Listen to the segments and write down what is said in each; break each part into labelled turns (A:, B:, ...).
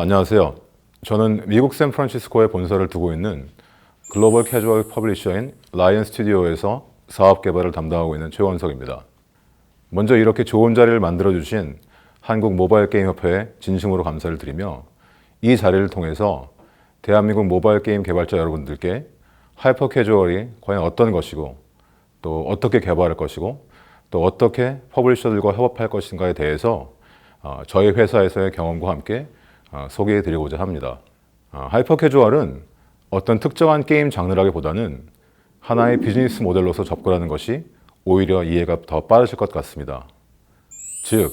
A: 안녕하세요. 저는 미국 샌프란시스코에 본사를 두고 있는 글로벌 캐주얼 퍼블리셔인 라이언 스튜디오에서 사업 개발을 담당하고 있는 최원석입니다. 먼저 이렇게 좋은 자리를 만들어주신 한국모바일게임협회에 진심으로 감사를 드리며 이 자리를 통해서 대한민국 모바일 게임 개발자 여러분들께 하이퍼 캐주얼이 과연 어떤 것이고 또 어떻게 개발할 것이고 또 어떻게 퍼블리셔들과 협업할 것인가에 대해서 저희 회사에서의 경험과 함께 소개해 드리고자 합니다. 하이퍼 캐주얼은 어떤 특정한 게임 장르라기보다는 하나의 비즈니스 모델로서 접근하는 것이 오히려 이해가 더 빠르실 것 같습니다. 즉,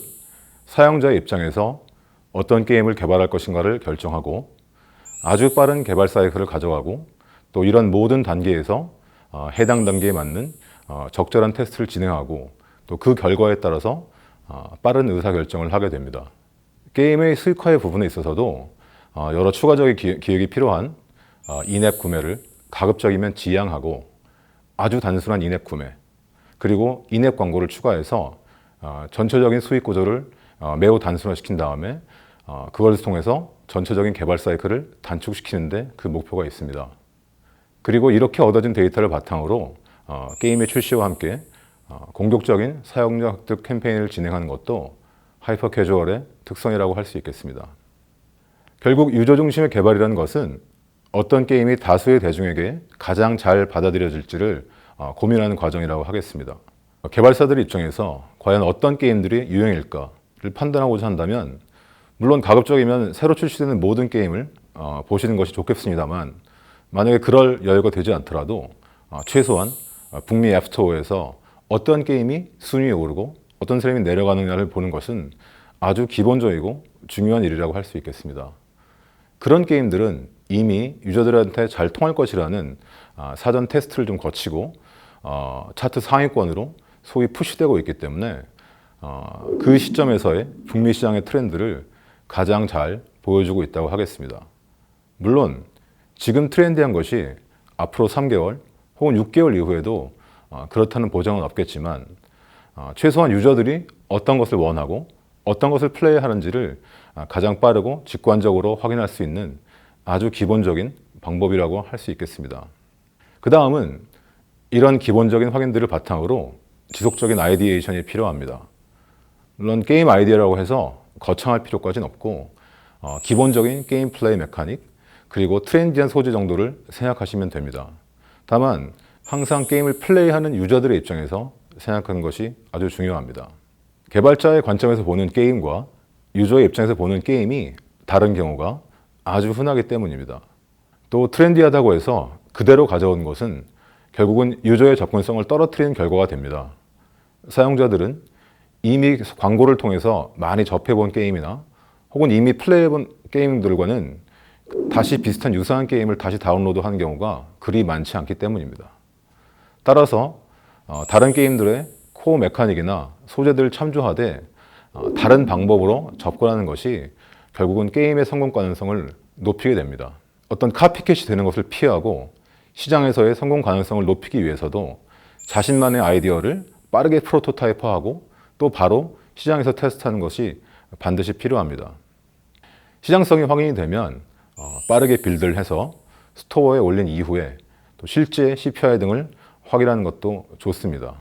A: 사용자의 입장에서 어떤 게임을 개발할 것인가를 결정하고 아주 빠른 개발 사이클을 가져가고 또 이런 모든 단계에서 해당 단계에 맞는 적절한 테스트를 진행하고 또 그 결과에 따라서 빠른 의사결정을 하게 됩니다. 게임의 수익화의 부분에 있어서도 여러 추가적인 기획이 필요한 인앱 구매를 가급적이면 지양하고 아주 단순한 인앱 구매 그리고 인앱 광고를 추가해서 전체적인 수익 구조를 매우 단순화시킨 다음에 그것을 통해서 전체적인 개발 사이클을 단축시키는데 그 목표가 있습니다. 그리고 이렇게 얻어진 데이터를 바탕으로 게임의 출시와 함께 공격적인 사용자 획득 캠페인을 진행하는 것도 하이퍼 캐주얼의 특성이라고 할 수 있겠습니다. 결국 유저 중심의 개발이라는 것은 어떤 게임이 다수의 대중에게 가장 잘 받아들여질지를 고민하는 과정이라고 하겠습니다. 개발사들 입장에서 과연 어떤 게임들이 유행일까를 판단하고자 한다면 물론 가급적이면 새로 출시되는 모든 게임을 보시는 것이 좋겠습니다만 만약에 그럴 여유가 되지 않더라도 최소한 북미 앱스토어에서 어떤 게임이 순위에 오르고 어떤 사람이 내려가느냐를 보는 것은 아주 기본적이고 중요한 일이라고 할 수 있겠습니다. 그런 게임들은 이미 유저들한테 잘 통할 것이라는 사전 테스트를 좀 거치고 차트 상위권으로 소위 푸시되고 있기 때문에 그 시점에서의 북미 시장의 트렌드를 가장 잘 보여주고 있다고 하겠습니다. 물론 지금 트렌디한 것이 앞으로 3개월 혹은 6개월 이후에도 그렇다는 보장은 없겠지만 최소한 유저들이 어떤 것을 원하고 어떤 것을 플레이하는지를 가장 빠르고 직관적으로 확인할 수 있는 아주 기본적인 방법이라고 할 수 있겠습니다. 그 다음은 이런 기본적인 확인들을 바탕으로 지속적인 아이디에이션이 필요합니다. 물론 게임 아이디어라고 해서 거창할 필요까지는 없고 기본적인 게임 플레이 메카닉 그리고 트렌디한 소재 정도를 생각하시면 됩니다. 다만 항상 게임을 플레이하는 유저들의 입장에서 생각하는 것이 아주 중요합니다. 개발자의 관점에서 보는 게임과 유저의 입장에서 보는 게임이 다른 경우가 아주 흔하기 때문입니다. 또 트렌디하다고 해서 그대로 가져온 것은 결국은 유저의 접근성을 떨어뜨리는 결과가 됩니다. 사용자들은 이미 광고를 통해서 많이 접해본 게임이나 혹은 이미 플레이해본 게임들과는 다시 비슷한 유사한 게임을 다시 다운로드하는 경우가 그리 많지 않기 때문입니다. 따라서 다른 게임들의 코어 메카닉이나 소재들을 참조하되 다른 방법으로 접근하는 것이 결국은 게임의 성공 가능성을 높이게 됩니다. 어떤 카피캣이 되는 것을 피하고 시장에서의 성공 가능성을 높이기 위해서도 자신만의 아이디어를 빠르게 프로토타입화하고 또 바로 시장에서 테스트하는 것이 반드시 필요합니다. 시장성이 확인이 되면 빠르게 빌드를 해서 스토어에 올린 이후에 또 실제 CPI 등을 확인하는 것도 좋습니다.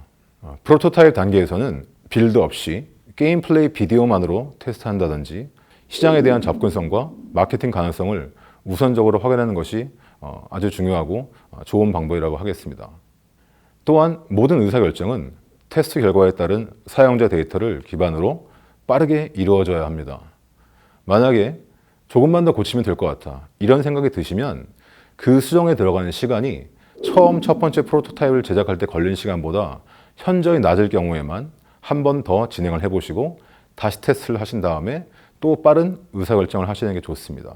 A: 프로토타입 단계에서는 빌드 없이 게임 플레이 비디오만으로 테스트한다든지 시장에 대한 접근성과 마케팅 가능성을 우선적으로 확인하는 것이 아주 중요하고 좋은 방법이라고 하겠습니다. 또한 모든 의사결정은 테스트 결과에 따른 사용자 데이터를 기반으로 빠르게 이루어져야 합니다. 만약에 조금만 더 고치면 될 것 같아 이런 생각이 드시면 그 수정에 들어가는 시간이 처음 첫 번째 프로토타입을 제작할 때 걸린 시간보다 현저히 낮을 경우에만 한 번 더 진행을 해보시고 다시 테스트를 하신 다음에 또 빠른 의사결정을 하시는 게 좋습니다.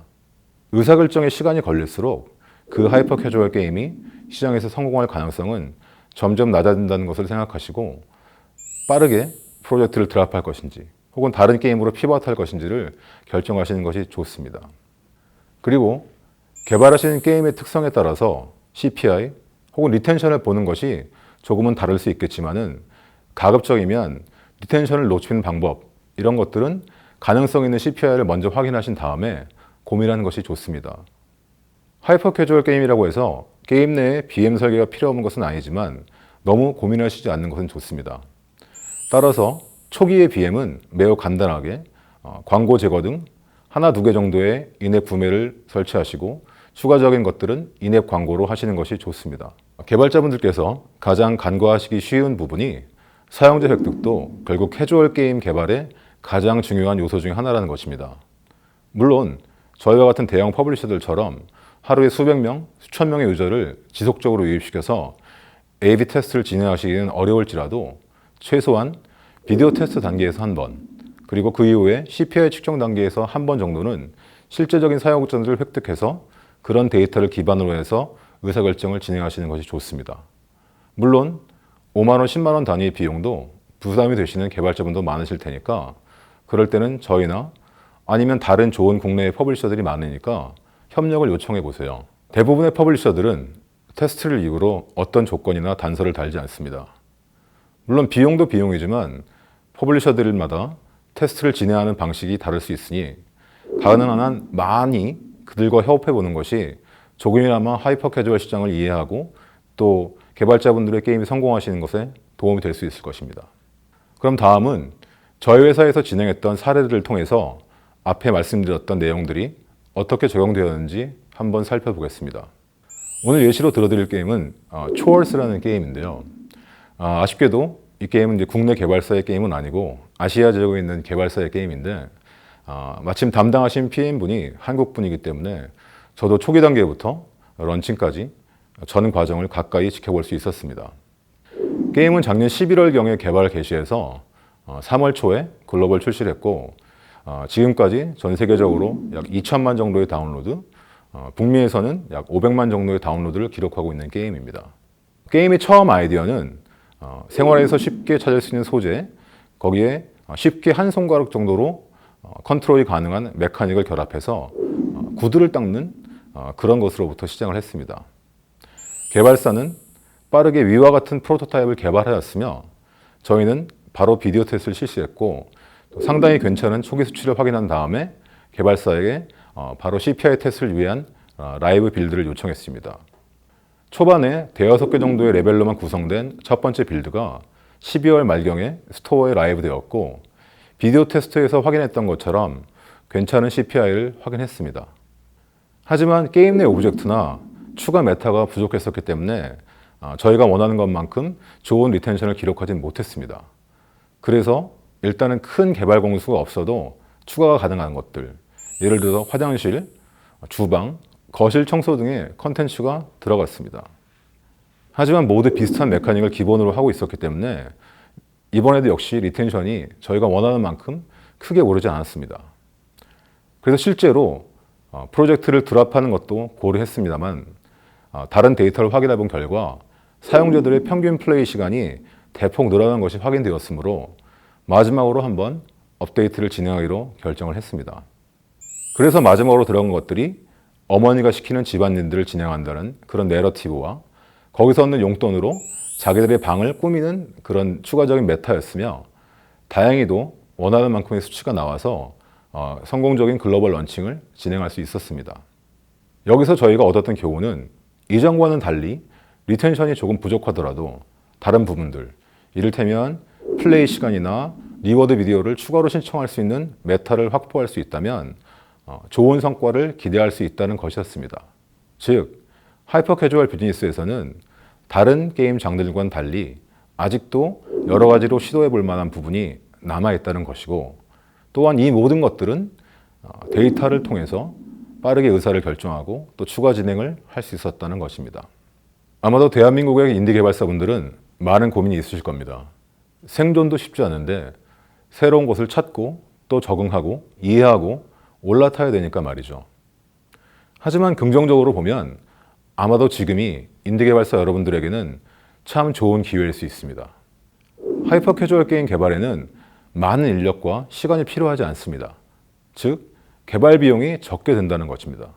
A: 의사결정에 시간이 걸릴수록 그 하이퍼 캐주얼 게임이 시장에서 성공할 가능성은 점점 낮아진다는 것을 생각하시고 빠르게 프로젝트를 드랍할 것인지 혹은 다른 게임으로 피벗할 것인지를 결정하시는 것이 좋습니다. 그리고 개발하시는 게임의 특성에 따라서 CPI 혹은 리텐션을 보는 것이 조금은 다를 수 있겠지만은 가급적이면 리텐션을 높이는 방법 이런 것들은 가능성 있는 CPI를 먼저 확인하신 다음에 고민하는 것이 좋습니다. 하이퍼 캐주얼 게임이라고 해서 게임 내에 BM 설계가 필요 없는 것은 아니지만 너무 고민하시지 않는 것은 좋습니다. 따라서 초기의 BM은 매우 간단하게 광고 제거 등 하나 두 개 정도의 인앱 구매를 설치하시고 추가적인 것들은 인앱 광고로 하시는 것이 좋습니다. 개발자분들께서 가장 간과하시기 쉬운 부분이 사용자 획득도 결국 캐주얼 게임 개발의 가장 중요한 요소 중 하나라는 것입니다. 물론 저희와 같은 대형 퍼블리셔들처럼 하루에 수백 명, 수천 명의 유저를 지속적으로 유입시켜서 A/B 테스트를 진행하시기는 어려울지라도 최소한 비디오 테스트 단계에서 한 번, 그리고 그 이후에 CPI 측정 단계에서 한 번 정도는 실제적인 사용자들을 획득해서 그런 데이터를 기반으로 해서 의사결정을 진행하시는 것이 좋습니다. 물론 5만 원, 10만 원 단위의 비용도 부담이 되시는 개발자분도 많으실 테니까 그럴 때는 저희나 아니면 다른 좋은 국내의 퍼블리셔들이 많으니까 협력을 요청해 보세요. 대부분의 퍼블리셔들은 테스트를 이유로 어떤 조건이나 단서를 달지 않습니다. 물론 비용도 비용이지만 퍼블리셔들마다 테스트를 진행하는 방식이 다를 수 있으니 가능한 한 많이 그들과 협업해 보는 것이 조금이나마 하이퍼 캐주얼 시장을 이해하고 또 개발자분들의 게임이 성공하시는 것에 도움이 될 수 있을 것입니다. 그럼 다음은 저희 회사에서 진행했던 사례들을 통해서 앞에 말씀드렸던 내용들이 어떻게 적용되었는지 한번 살펴보겠습니다. 오늘 예시로 들어드릴 게임은 초월스라는 게임인데요. 아쉽게도 이 게임은 이제 국내 개발사의 게임은 아니고 아시아 지역에 있는 개발사의 게임인데 마침 담당하신 PM분이 한국분이기 때문에 저도 초기 단계부터 런칭까지 전 과정을 가까이 지켜볼 수 있었습니다. 게임은 작년 11월경에 개발 개시해서 3월 초에 글로벌 출시를 했고 지금까지 전 세계적으로 약 2천만 정도의 다운로드, 북미에서는 약 500만 정도의 다운로드를 기록하고 있는 게임입니다. 게임의 처음 아이디어는 생활에서 쉽게 찾을 수 있는 소재, 거기에 쉽게 한 손가락 정도로 컨트롤이 가능한 메카닉을 결합해서 구두를 닦는 그런 것으로부터 시작을 했습니다. 개발사는 빠르게 위와 같은 프로토타입을 개발하였으며 저희는 바로 비디오 테스트를 실시했고 상당히 괜찮은 초기 수치를 확인한 다음에 개발사에게 바로 CPI 테스트를 위한 라이브 빌드를 요청했습니다. 초반에 대여섯 개 정도의 레벨로만 구성된 첫 번째 빌드가 12월 말경에 스토어에 라이브 되었고 비디오 테스트에서 확인했던 것처럼 괜찮은 CPI를 확인했습니다. 하지만 게임 내 오브젝트나 추가 메타가 부족했었기 때문에 저희가 원하는 것만큼 좋은 리텐션을 기록하진 못했습니다. 그래서 일단은 큰 개발 공수가 없어도 추가가 가능한 것들, 예를 들어 화장실, 주방, 거실 청소 등의 컨텐츠가 들어갔습니다. 하지만 모두 비슷한 메카닉을 기본으로 하고 있었기 때문에 이번에도 역시 리텐션이 저희가 원하는 만큼 크게 오르지 않았습니다. 그래서 실제로 프로젝트를 드랍하는 것도 고려했습니다만 다른 데이터를 확인해 본 결과 사용자들의 평균 플레이 시간이 대폭 늘어난 것이 확인되었으므로 마지막으로 한번 업데이트를 진행하기로 결정을 했습니다. 그래서 마지막으로 들어간 것들이 어머니가 시키는 집안일들을 진행한다는 그런 내러티브와 거기서 얻는 용돈으로 자기들의 방을 꾸미는 그런 추가적인 메타였으며 다행히도 원하는 만큼의 수치가 나와서 성공적인 글로벌 런칭을 진행할 수 있었습니다. 여기서 저희가 얻었던 교훈은 이전과는 달리 리텐션이 조금 부족하더라도 다른 부분들, 이를테면 플레이 시간이나 리워드 비디오를 추가로 신청할 수 있는 메타를 확보할 수 있다면 좋은 성과를 기대할 수 있다는 것이었습니다. 즉, 하이퍼 캐주얼 비즈니스에서는 다른 게임 장르들과는 달리 아직도 여러 가지로 시도해 볼 만한 부분이 남아있다는 것이고 또한 이 모든 것들은 데이터를 통해서 빠르게 의사를 결정하고 또 추가 진행을 할 수 있었다는 것입니다. 아마도 대한민국의 인디 개발사분들은 많은 고민이 있으실 겁니다. 생존도 쉽지 않은데 새로운 것을 찾고 또 적응하고 이해하고 올라타야 되니까 말이죠. 하지만 긍정적으로 보면 아마도 지금이 인디 개발사 여러분들에게는 참 좋은 기회일 수 있습니다. 하이퍼 캐주얼 게임 개발에는 많은 인력과 시간이 필요하지 않습니다. 즉, 개발 비용이 적게 든다는 것입니다.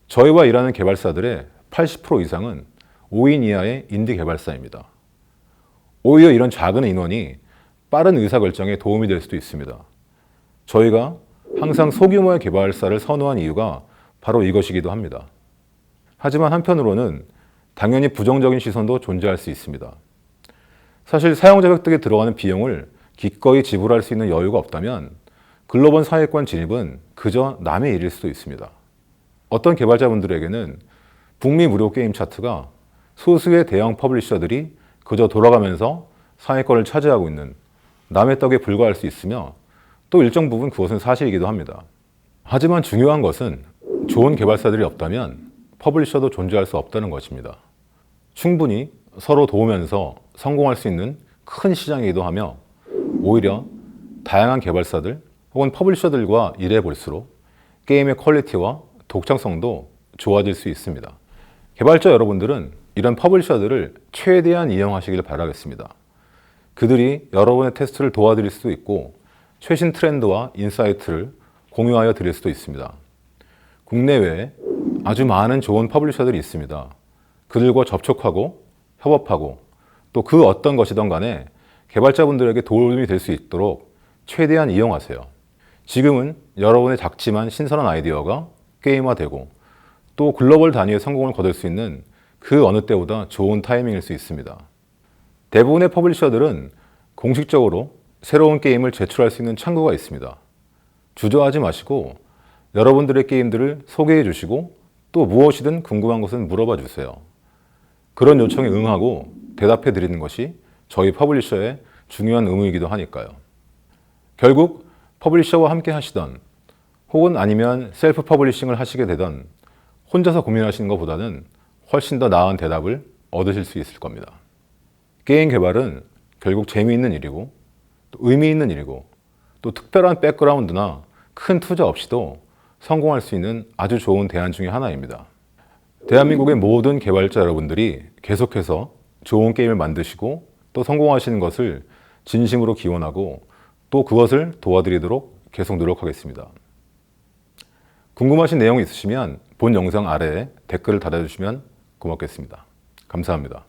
A: 저희와 일하는 개발사들의 80% 이상은 5인 이하의 인디 개발사입니다. 오히려 이런 작은 인원이 빠른 의사결정에 도움이 될 수도 있습니다. 저희가 항상 소규모의 개발사를 선호한 이유가 바로 이것이기도 합니다. 하지만 한편으로는 당연히 부정적인 시선도 존재할 수 있습니다. 사실 사용자 획득에 들어가는 비용을 기꺼이 지불할 수 있는 여유가 없다면 글로벌 상위권 진입은 그저 남의 일일 수도 있습니다. 어떤 개발자분들에게는 북미 무료 게임 차트가 소수의 대형 퍼블리셔들이 그저 돌아가면서 상위권을 차지하고 있는 남의 떡에 불과할 수 있으며 또 일정 부분 그것은 사실이기도 합니다. 하지만 중요한 것은 좋은 개발사들이 없다면 퍼블리셔도 존재할 수 없다는 것입니다. 충분히 서로 도우면서 성공할 수 있는 큰 시장이기도 하며 오히려 다양한 개발사들 혹은 퍼블리셔들과 일해 볼수록 게임의 퀄리티와 독창성도 좋아질 수 있습니다. 개발자 여러분들은 이런 퍼블리셔들을 최대한 이용하시길 바라겠습니다. 그들이 여러분의 테스트를 도와드릴 수도 있고 최신 트렌드와 인사이트를 공유하여 드릴 수도 있습니다. 국내외에 아주 많은 좋은 퍼블리셔들이 있습니다. 그들과 접촉하고 협업하고 또 그 어떤 것이든 간에 개발자분들에게 도움이 될 수 있도록 최대한 이용하세요. 지금은 여러분의 작지만 신선한 아이디어가 게임화되고 또 글로벌 단위의 성공을 거둘 수 있는 그 어느 때보다 좋은 타이밍일 수 있습니다. 대부분의 퍼블리셔들은 공식적으로 새로운 게임을 제출할 수 있는 창구가 있습니다. 주저하지 마시고 여러분들의 게임들을 소개해 주시고 또 무엇이든 궁금한 것은 물어봐 주세요. 그런 요청에 응하고 대답해 드리는 것이 저희 퍼블리셔의 중요한 의무이기도 하니까요. 결국 퍼블리셔와 함께 하시던 혹은 아니면 셀프 퍼블리싱을 하시게 되던 혼자서 고민하시는 것보다는 훨씬 더 나은 대답을 얻으실 수 있을 겁니다. 게임 개발은 결국 재미있는 일이고 또 의미 있는 일이고 또 특별한 백그라운드나 큰 투자 없이도 성공할 수 있는 아주 좋은 대안 중에 하나입니다. 대한민국의 모든 개발자 여러분들이 계속해서 좋은 게임을 만드시고 또 성공하시는 것을 진심으로 기원하고 또 그것을 도와드리도록 계속 노력하겠습니다. 궁금하신 내용이 있으시면 본 영상 아래에 댓글을 달아주시면 고맙겠습니다. 감사합니다.